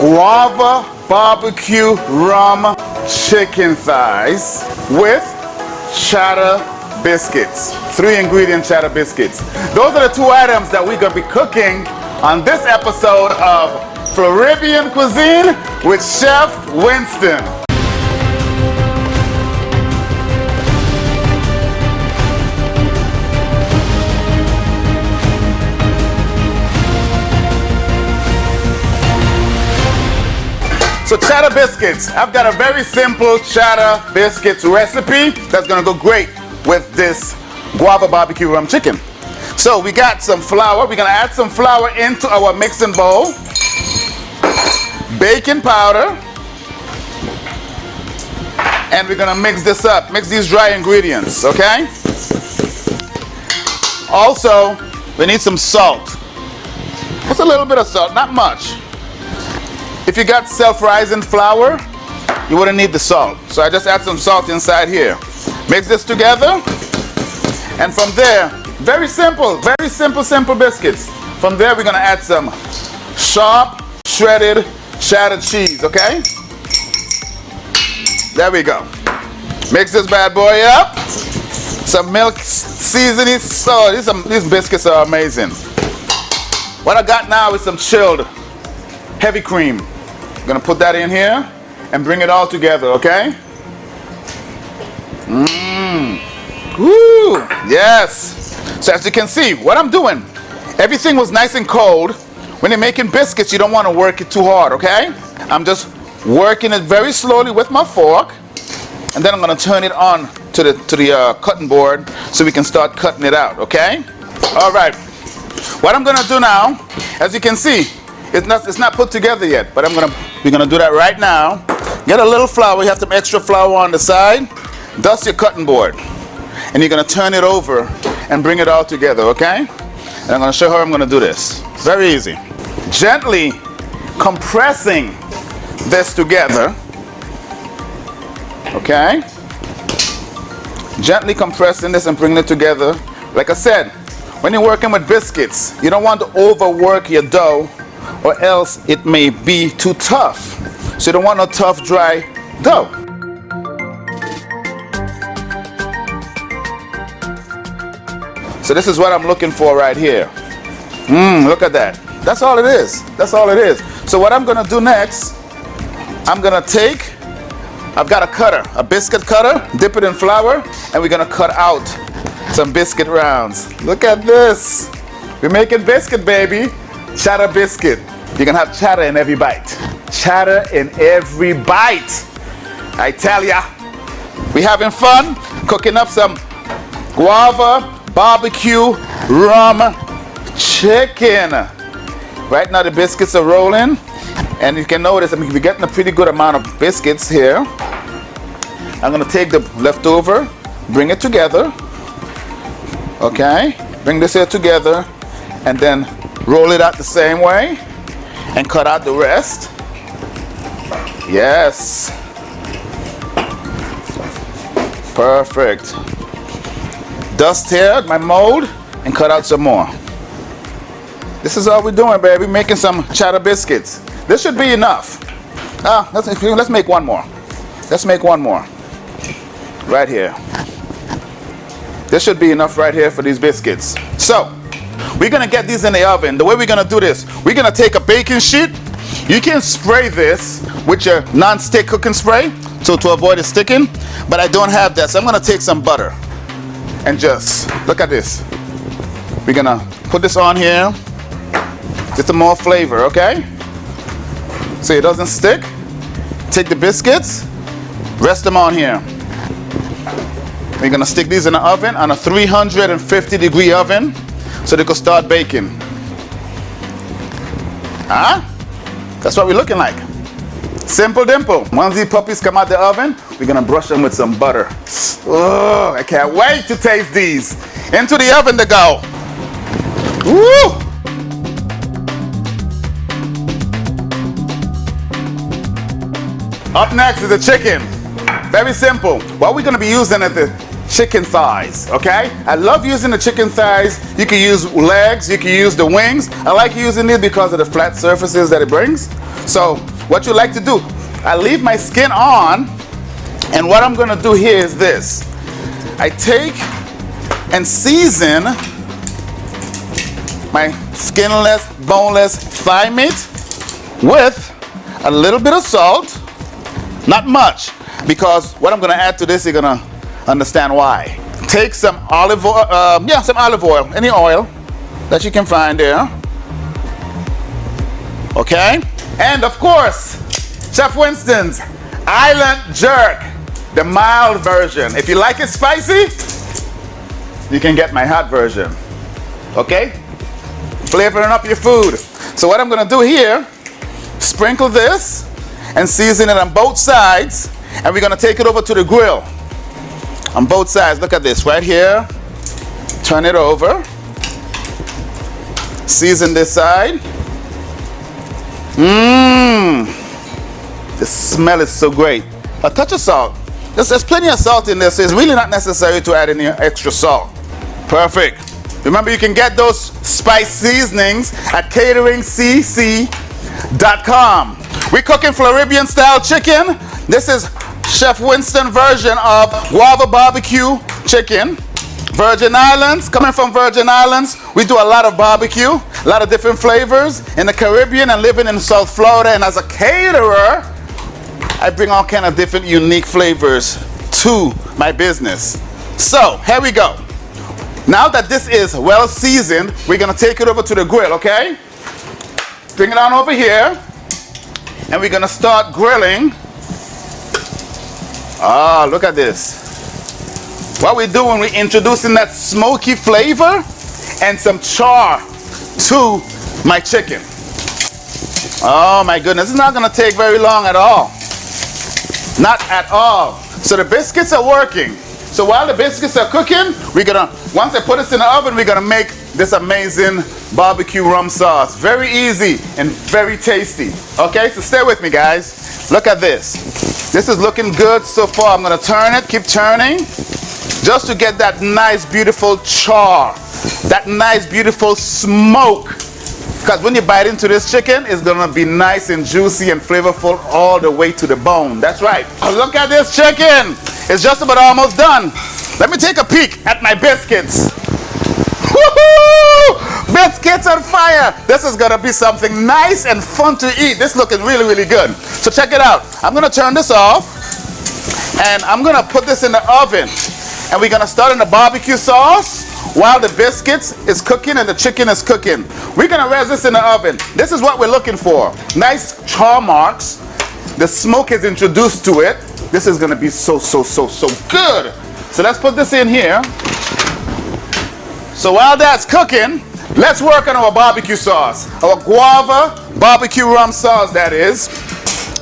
Guava barbecue rum chicken thighs with cheddar biscuits. 3-ingredient cheddar biscuits. Those are the 2 items that we're gonna be cooking on this episode of Floribbean Cuisine with Chef Winston. So cheddar biscuits. I've got a very simple cheddar biscuits recipe that's gonna go great with this guava barbecue rum chicken. So we got some flour. We're gonna add some flour into our mixing bowl. Baking powder. And we're gonna mix this up. Mix these dry ingredients, okay? Also, we need some salt. Just a little bit of salt, not much. If you got self-rising flour, you wouldn't need the salt. So I just add some salt inside here. Mix this together. And from there, very simple biscuits. From there, we're gonna add some sharp, shredded cheddar cheese, okay? There we go. Mix this bad boy up. Some milk seasoning. So these biscuits are amazing. What I got now is some chilled heavy cream. I'm gonna put that in here and bring it all together, okay? Woo! Yes! So as you can see, what I'm doing, everything was nice and cold. When you're making biscuits, you don't want to work it too hard, okay? I'm just working it very slowly with my fork, and then I'm gonna turn it on to the cutting board so we can start cutting it out, okay? All right. What I'm gonna do now, as you can see, it's not put together yet, but we're gonna do that right now. Get a little flour. You have some extra flour on the side. Dust your cutting board, and you're gonna turn it over and bring it all together, okay? And I'm gonna show how I'm gonna do this. Very easy. Gently compressing this together, okay? Gently compressing this and bringing it together. Like I said, when you're working with biscuits, you don't want to overwork your dough, or else it may be too tough. So you don't want no tough, dry dough. So this is what I'm looking for right here. Look at that. That's all it is. That's all it is. So what I'm gonna do next, I've got a cutter, a biscuit cutter, dip it in flour, and we're gonna cut out some biscuit rounds. Look at this. We're making biscuit, baby. Cheddar biscuit. You're gonna have cheddar in every bite. Cheddar in every bite. I tell ya. We having fun cooking up some guava barbecue rum chicken. Right now the biscuits are rolling, and you can notice we're getting a pretty good amount of biscuits here. I'm gonna take the leftover, bring it together. Okay, bring this here together, and then roll it out the same way and cut out the rest. Yes. Perfect. Dust here my mold and cut out some more. This is all we're doing, baby. Making some cheddar biscuits. This should be enough. Let's make one more. Let's make one more. Right here. This should be enough right here for these biscuits. So, we're gonna get these in the oven. The way we're gonna do this, we're gonna take a baking sheet. You can spray this with your non-stick cooking spray, so to avoid it sticking, but I don't have that, so I'm gonna take some butter and just, look at this. We're gonna put this on here, get some more flavor, okay? So it doesn't stick. Take the biscuits, rest them on here. We're gonna stick these in the oven on a 350-degree oven so they can start baking. That's what we're looking like. Simple dimple. Once these puppies come out the oven, we're gonna brush them with some butter. Oh, I can't wait to taste these. Into the oven to go. Woo! Up next is the chicken. Very simple. What we're gonna be using is the chicken thighs, okay? I love using the chicken thighs. You can use legs, you can use the wings. I like using it because of the flat surfaces that it brings. So what you like to do. I leave my skin on, and what I'm gonna do here is this. I take and season my skinless, boneless thigh meat with a little bit of salt, not much, because what I'm gonna add to this, you're gonna understand why. Take some olive oil, some olive oil, any oil that you can find there. Okay? And of course, Chef Winston's Island Jerk, the mild version. If you like it spicy, you can get my hot version. Okay? Flavoring up your food. So what I'm gonna do here, sprinkle this and season it on both sides, and we're gonna take it over to the grill. On both sides, look at this, right here. Turn it over. Season this side. The smell is so great. A touch of salt. There's plenty of salt in this, so it's really not necessary to add any extra salt. Perfect. Remember, you can get those spice seasonings at cateringcc.com. We're cooking Floribbean style chicken. This is Chef Winston version of Guava barbecue chicken. Virgin Islands, coming from Virgin Islands, we do a lot of barbecue, a lot of different flavors in the Caribbean, and living in South Florida. And as a caterer, I bring all kind of different unique flavors to my business. So here we go. Now that this is well seasoned, we're gonna take it over to the grill, okay? Bring it on over here, and we're gonna start grilling. Ah, look at this. What we're doing, we're introducing that smoky flavor and some char to my chicken. Oh my goodness, it's not gonna take very long at all. Not at all. So the biscuits are working. So while the biscuits are cooking, once I put this in the oven, we're gonna make this amazing barbecue rum sauce. Very easy and very tasty. Okay, so stay with me, guys. Look at this. This is looking good so far. I'm gonna turn it, keep turning, just to get that nice, beautiful char, that nice, beautiful smoke. Because when you bite into this chicken, it's gonna be nice and juicy and flavorful all the way to the bone. That's right. Oh, look at this chicken. It's just about almost done. Let me take a peek at my biscuits. Woohoo! Biscuits on fire. This is gonna be something nice and fun to eat. This is looking really, really good. So check it out. I'm gonna turn this off, and I'm gonna put this in the oven. And we're gonna start in the barbecue sauce while the biscuits is cooking and the chicken is cooking. We're gonna rest this in the oven. This is what we're looking for. Nice char marks. The smoke is introduced to it. This is gonna be so good. So let's put this in here. So while that's cooking, let's work on our barbecue sauce. Our guava barbecue rum sauce, that is.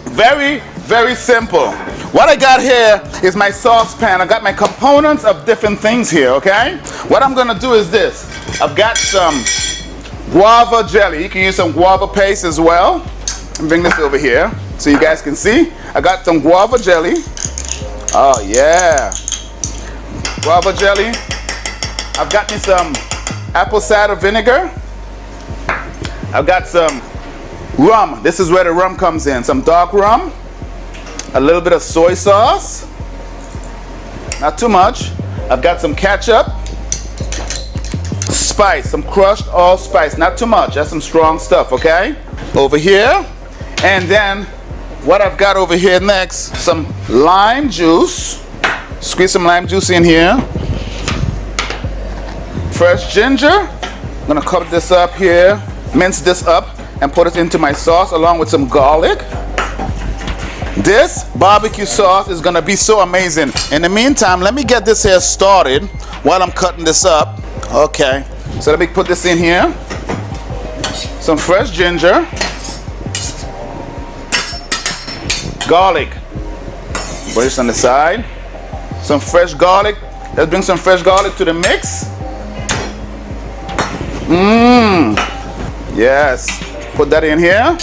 Very, very simple. What I got here is my saucepan. I got my components of different things here, okay? What I'm gonna do is this. I've got some guava jelly. You can use some guava paste as well. Let me bring this over here so you guys can see. I got some guava jelly. Oh yeah. Guava jelly. I've got me some apple cider vinegar. I've got some rum. This is where the rum comes in. Some dark rum. A little bit of soy sauce. Not too much. I've got some ketchup. Spice. Some crushed allspice. Not too much. That's some strong stuff, okay? Over here. And then what I've got over here next, some lime juice. Squeeze some lime juice in here. Fresh ginger. I'm gonna cut this up here, mince this up, and put it into my sauce along with some garlic. This barbecue sauce is gonna be so amazing. In the meantime, let me get this here started while I'm cutting this up. Okay, so let me put this in here. Some fresh ginger. Garlic. Put this on the side. Some fresh garlic. Let's bring some fresh garlic to the mix. Yes. Put that in here.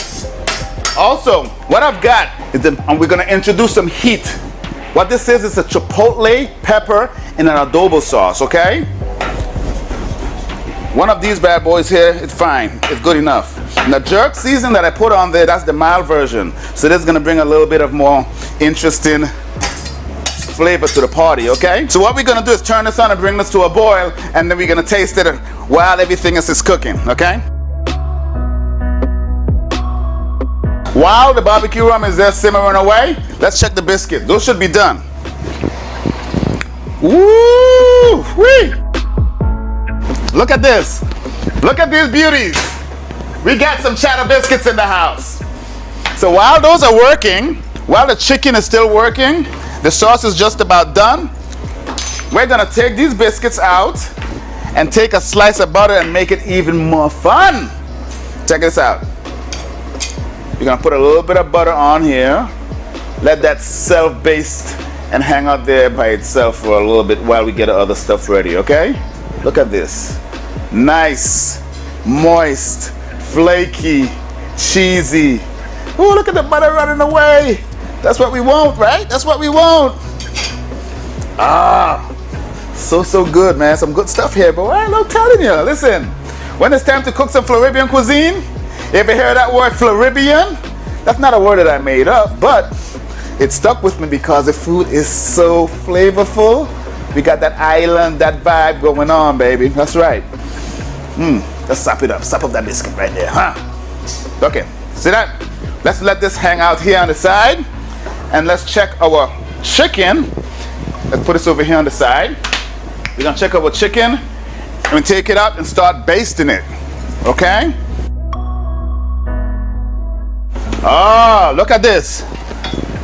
Also, what I've got is and we're gonna introduce some heat. What this is a chipotle pepper in an adobo sauce, okay? One of these bad boys here, it's fine. It's good enough. And the jerk season that I put on there, that's the mild version. So this is gonna bring a little bit of more interesting flavor to the party, okay? So what we're gonna do is turn this on and bring this to a boil, and then we're gonna taste it while everything else is cooking, okay? While the barbecue rum is there simmering away, let's check the biscuit. Those should be done. Woo! Wee! Look at this. Look at these beauties. We got some cheddar biscuits in the house. So while those are working, while the chicken is still working, the sauce is just about done, we're gonna take these biscuits out and take a slice of butter and make it even more fun. Check this out. You're gonna put a little bit of butter on here. Let that self-baste and hang out there by itself for a little bit while we get the other stuff ready, okay? Look at this. Nice, moist, flaky, cheesy. Oh, look at the butter running away. That's what we want, right? That's what we want. Ah, so good, man. Some good stuff here, boy. I'm telling you, listen. When it's time to cook some Floribbean cuisine, you ever hear that word Floribbean? That's not a word that I made up, but it stuck with me because the food is so flavorful. We got that island, that vibe going on, baby. That's right. Let's sop it up. Sop up that biscuit right there, huh? Okay, see that? Let's let this hang out here on the side. And let's check our chicken. Let's put this over here on the side. We're gonna check our chicken and we take it out and start basting it, okay? Oh, look at this.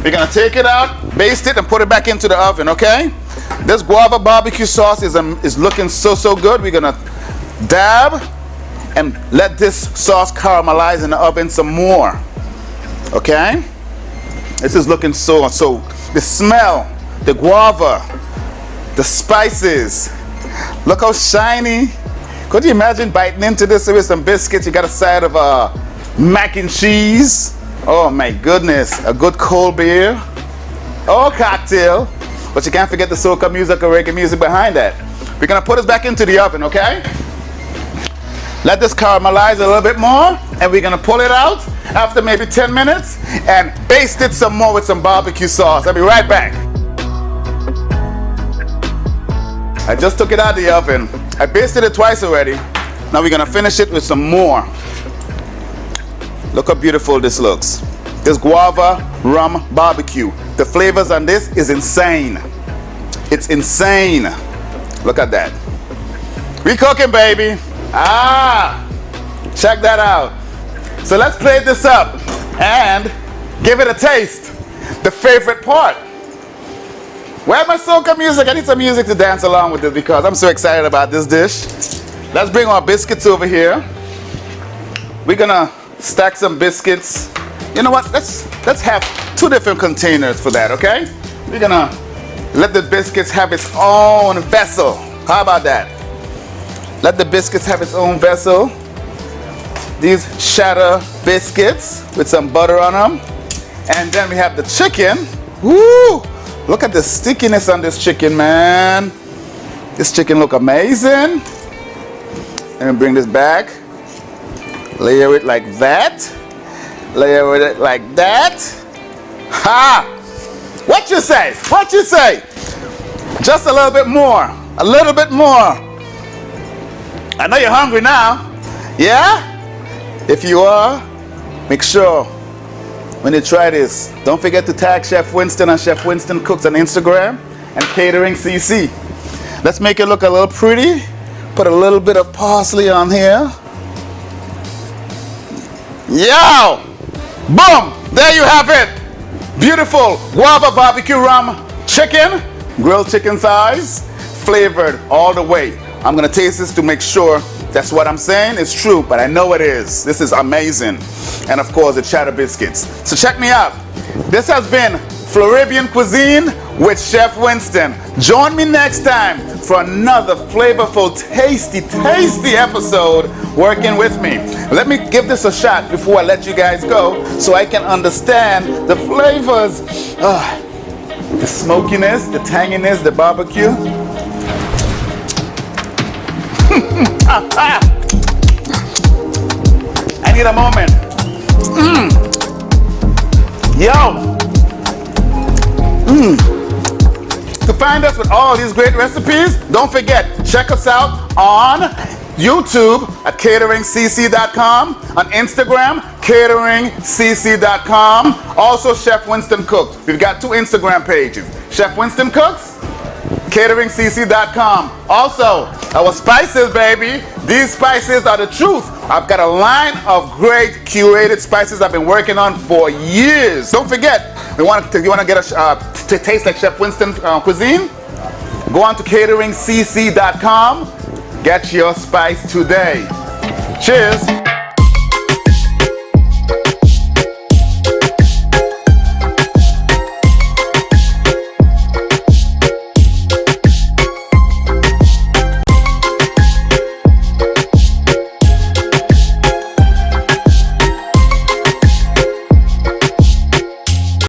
We're gonna take it out, baste it, and put it back into the oven, okay? This guava barbecue sauce is looking so good. We're gonna dab and let this sauce caramelize in the oven some more, okay? This is looking so, the smell, the guava, the spices. Look how shiny. Could you imagine biting into this with some biscuits? You got a side of mac and cheese. Oh my goodness, a good cold beer or cocktail. But you can't forget the soca music or reggae music behind that. We're gonna put this back into the oven, okay? Let this caramelize a little bit more, and we're gonna pull it out after maybe 10 minutes and baste it some more with some barbecue sauce. I'll be right back. I just took it out of the oven. I basted it twice already. Now we're gonna finish it with some more. Look how beautiful this looks. This guava rum barbecue. The flavors on this is insane. It's insane. Look at that. We cooking, baby. Ah, check that out. So let's plate this up and give it a taste. The favorite part. Where's my soca music? I need some music to dance along with this because I'm so excited about this dish. Let's bring our biscuits over here. We're gonna stack some biscuits. You know what? Let's have 2 different containers for that, okay? We're gonna let the biscuits have its own vessel. How about that? Let the biscuits have its own vessel. These cheddar biscuits with some butter on them. And then we have the chicken. Woo! Look at the stickiness on this chicken, man. This chicken look amazing. And bring this back. Layer it like that. Layer it like that. Ha! What you say? What you say? Just a little bit more. A little bit more. I know you're hungry now. Yeah? If you are, make sure when you try this, don't forget to tag Chef Winston and Chef Winston Cooks on Instagram and Catering CC. Let's make it look a little pretty. Put a little bit of parsley on here. Yo! Boom! There you have it! Beautiful guava barbecue rum chicken, grilled chicken thighs, flavored all the way. I'm gonna taste this to make sure that's what I'm saying is true, but I know it is. This is amazing. And of course, the cheddar biscuits. So check me out. This has been Floribbean Cuisine with Chef Winston. Join me next time for another flavorful, tasty episode working with me. Let me give this a shot before I let you guys go so I can understand the flavors. The smokiness, the tanginess, the barbecue. I need a moment. Yo. To find us with all these great recipes, don't forget, check us out on YouTube at cateringcc.com, on Instagram, cateringcc.com, also Chef Winston Cooks. We've got 2 Instagram pages, Chef Winston Cooks, cateringcc.com. Also, our spices, baby. These spices are the truth. I've got a line of great curated spices I've been working on for years. Don't forget, you want to get to taste like Chef Winston cuisine? Go on to cateringcc.com. Get your spice today. Cheers.